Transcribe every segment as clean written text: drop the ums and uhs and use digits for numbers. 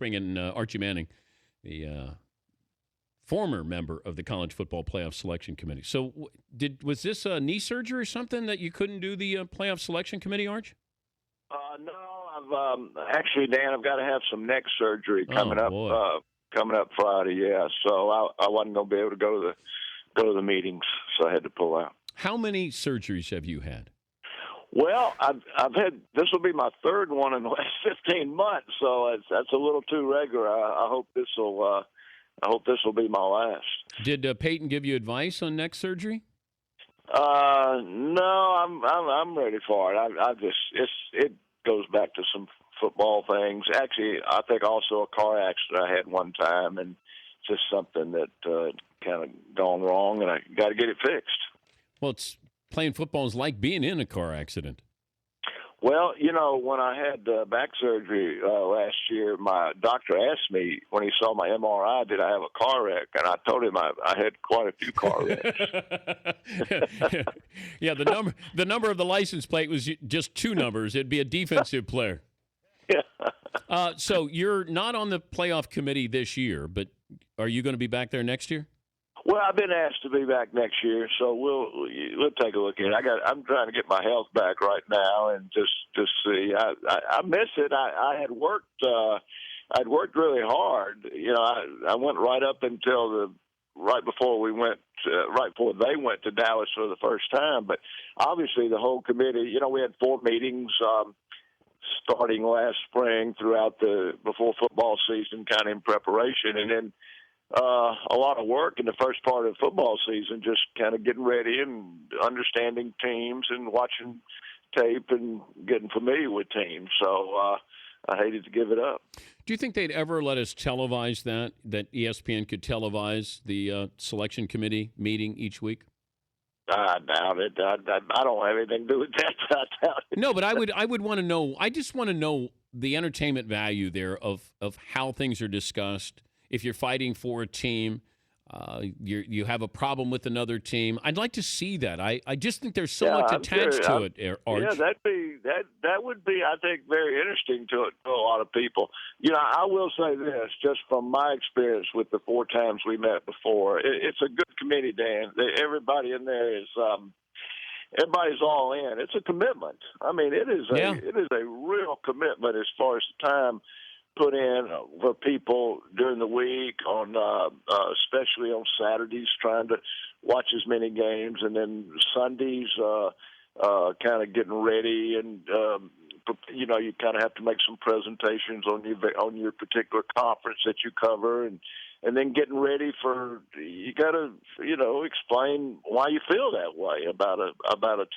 bring in Archie Manning, the former member of the College Football Playoff Selection Committee. So was this a knee surgery or something that you couldn't do the Playoff Selection Committee, Arch? No, I've actually, Dan, I've got to have some neck surgery coming up. Boy. Coming up Friday, yeah. So I wasn't going to be able to go to the meetings, so I had to pull out. How many surgeries have you had? Well, I've had, this will be my third one in the last 15 months, so that's a little too regular. I hope this will be my last. Did Peyton give you advice on neck surgery? No, I'm ready for it. It goes back to some football things. Actually, I think also a car accident I had one time, and just something that kind of gone wrong, and I got to get it fixed. Well, playing football is like being in a car accident. Well, when I had back surgery last year, my doctor asked me when he saw my MRI, did I have a car wreck? And I told him I had quite a few car wrecks. Yeah, the number of the license plate was just two numbers. It'd be a defensive player. Yeah. So you're not on the playoff committee this year, but are you going to be back there next year? Well, I've been asked to be back next year, so we'll take a look at it. I'm trying to get my health back right now, and just see. I miss it. I had worked. I'd worked really hard. I went right up until right before they went to Dallas for the first time. But obviously, the whole committee. We had 4 meetings starting last spring before football season, kind of in preparation, and then. A lot of work in the first part of football season, just kind of getting ready and understanding teams and watching tape and getting familiar with teams. So I hated to give it up. Do you think they'd ever let us televise that ESPN could televise the selection committee meeting each week? I doubt it. I don't have anything to do with that. I doubt it. No, but I would want to know. I just want to know the entertainment value there of how things are discussed. If you're fighting for a team, you have a problem with another team. I'd like to see that. I just think there's so much attached to it, Arch. Yeah, that would be, I think, very interesting to a lot of people. I will say this, just from my experience with the 4 times we met before, it's a good committee, Dan. Everybody in there is. Everybody's all in. It's a commitment. I mean, it is a real commitment as far as the time put in for people during the week, especially on Saturdays, trying to watch as many games, and then Sundays, kind of getting ready, and you kind of have to make some presentations on your particular conference that you cover, and then getting ready you got to explain why you feel that way about a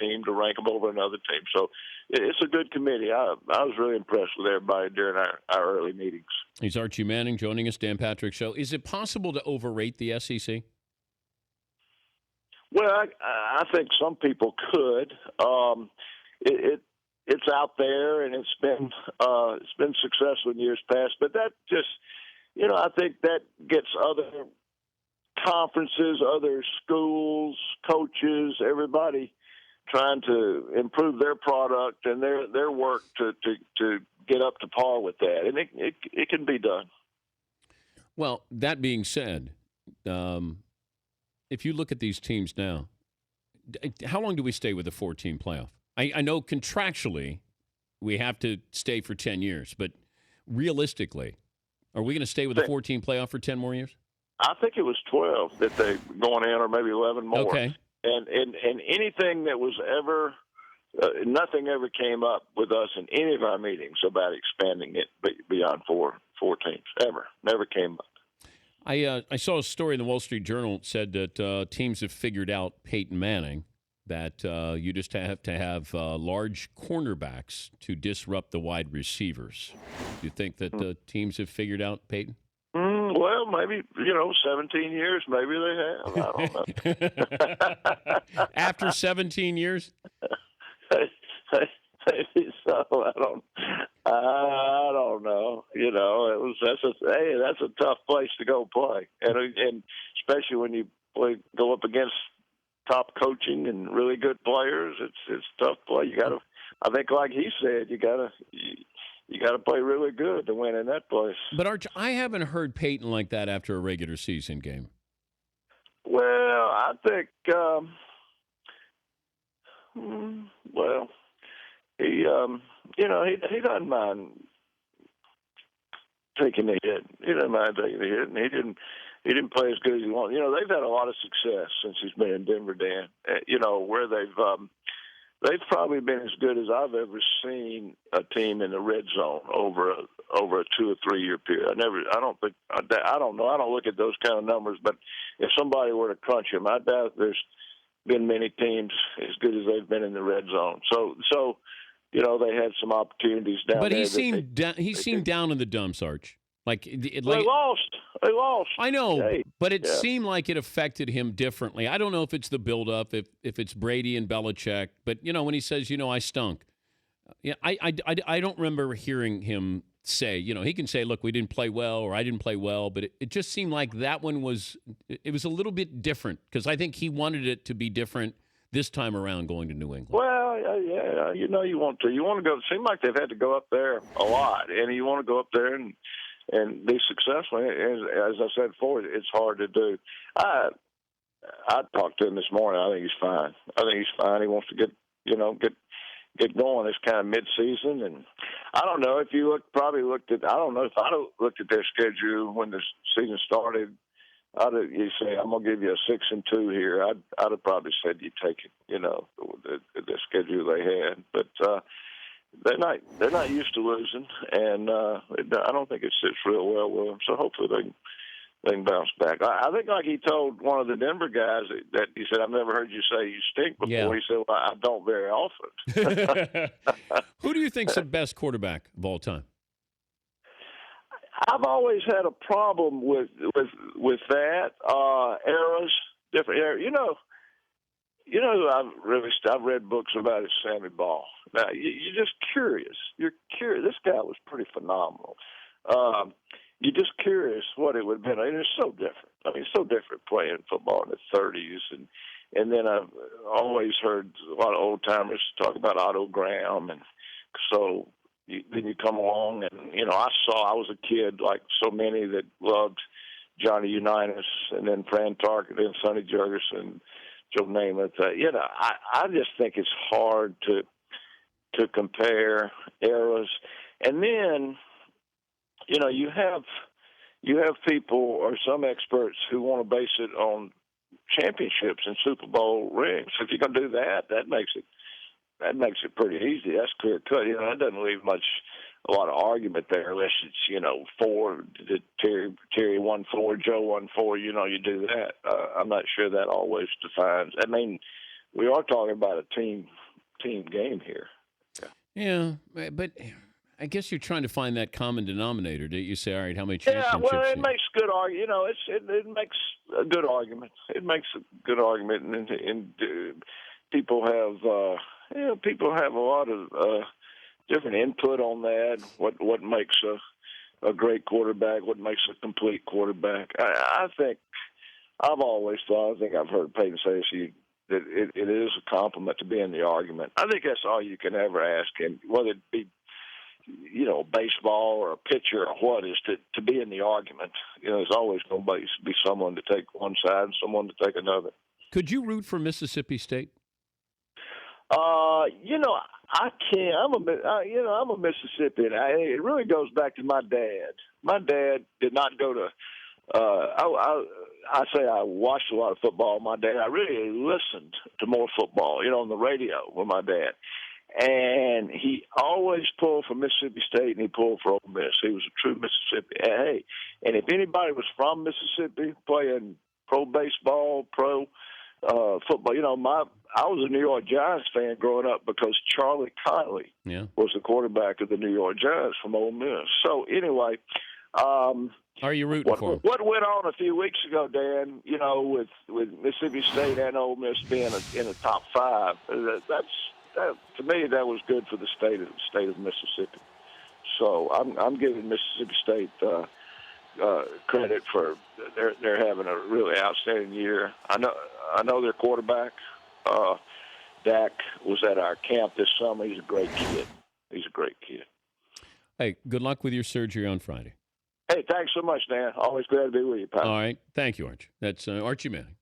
team to rank them over another team. So it's a good committee. I was really impressed with everybody during our early meetings. He's Archie Manning joining us, Dan Patrick Show. Is it possible to overrate the SEC? Well, I think some people could. It's out there, and it's been successful in years past, but that just. I think that gets other conferences, other schools, coaches, everybody trying to improve their product and their work to get up to par with that. And it can be done. Well, that being said, if you look at these teams now, how long do we stay with the 4-team playoff? I know contractually we have to stay for 10 years, but realistically, are we going to stay with the 4-team playoff for 10 more years? I think it was 12 that they going in, or maybe 11 more. Okay. And anything that was ever, nothing ever came up with us in any of our meetings about expanding it beyond four teams. Ever. Never came up. I saw a story in the Wall Street Journal that said that teams have figured out Peyton Manning, that you just have to have large cornerbacks to disrupt the wide receivers. Do you think that teams have figured out Peyton? Well, maybe, 17 years, maybe they have. I don't know. After 17 years? Maybe so. I don't know. That's a tough place to go play. And especially when you go up against top coaching and really good players, it's tough play. You got to, I think, like he said, you got you got to play really good to win in that place. But Arch, I haven't heard Peyton like that after a regular season game. Well, I think, well, he he doesn't mind taking the hit. He doesn't mind taking the hit, and he didn't play as good as he wanted. They've had a lot of success since he's been in Denver, Dan. Where they've probably been as good as I've ever seen a team in the red zone over a 2 or 3 year period. I don't know. I don't look at those kind of numbers, but if somebody were to crunch them, I doubt there's been many teams as good as they've been in the red zone. So they had some opportunities down there. But he seemed down in the dumps, Arch. They lost. I know, hey, but it seemed like it affected him differently. I don't know if it's the buildup, if it's Brady and Belichick, but when he says, I stunk. Yeah, I don't remember hearing him say, he can say, look, we didn't play well, or I didn't play well, but it just seemed like that one was a little bit different, because I think he wanted it to be different this time around going to New England. Well, yeah, you want to go. It seemed like they've had to go up there a lot, and you want to go up there and be successful. As I said before, it's hard to do. I talked to him this morning. I think he's fine. He wants to get going this kind of mid-season, and I don't know if you probably looked at. I don't know if I looked at their schedule when the season started. You say I'm gonna give you a 6-2 here. I'd have probably said you take it. The schedule they had, but they're not used to losing, and I don't think it sits real well with them. So hopefully they can bounce back. I think, like he told one of the Denver guys, that he said, "I've never heard you say you stink before." Yeah. He said, "Well, I don't very often." Who do you think's the best quarterback of all time? I've always had a problem with that eras, different eras. I've read books about is Sammy Ball. Now you're just curious. You're curious. This guy was pretty phenomenal. You're just curious what it would have been. I mean, it's so different. It's so different playing football in the 30s, and then I've always heard a lot of old timers talk about Otto Graham, and so. Then you come along, and I was a kid like so many that loved Johnny Unitas, and then Fran Tarkenton, and Sonny Jurgensen, Joe Namath. I just think it's hard to compare eras, and then you have people or some experts who want to base it on championships and Super Bowl rings. So if you're going to do that, that makes it pretty easy. That's clear cut. That doesn't leave a lot of argument there, unless it's 4. Terry won 4, Joe won 4. You do that. I'm not sure that always defines. I mean, we are talking about a team game here. Yeah, but I guess you're trying to find that common denominator. Did you say, all right, how many championships? Yeah, well, it makes good argument. It makes a good argument. It makes a good argument, and people have. People have a lot of different input on that. What makes a great quarterback? What makes a complete quarterback? I think I've always thought. I think I've heard Peyton say this. That it is a compliment to be in the argument. I think that's all you can ever ask, and whether it be baseball or a pitcher or what, is to be in the argument. There's always going to be someone to take one side and someone to take another. Could you root for Mississippi State? I can't. I'm a Mississippian. It really goes back to my dad. My dad did not go to. I say I watched a lot of football. My dad. I really listened to more football. On the radio with my dad, and he always pulled for Mississippi State, and he pulled for Ole Miss. He was a true Mississippi. And if anybody was from Mississippi playing pro baseball, pro football, I was a New York Giants fan growing up because Charlie Conley was the quarterback of the New York Giants from Ole Miss. So anyway, are you rooting for him? What went on a few weeks ago, Dan? With Mississippi State and Ole Miss being in the top 5, that to me that was good for the state of Mississippi. So I'm giving Mississippi State credit for they're having a really outstanding year. I know their quarterback. Dak was at our camp this summer. He's a great kid. Hey, good luck with your surgery on Friday. Hey, thanks so much, Dan. Always glad to be with you, pal. All right. Thank you, Archie. That's Archie Manning.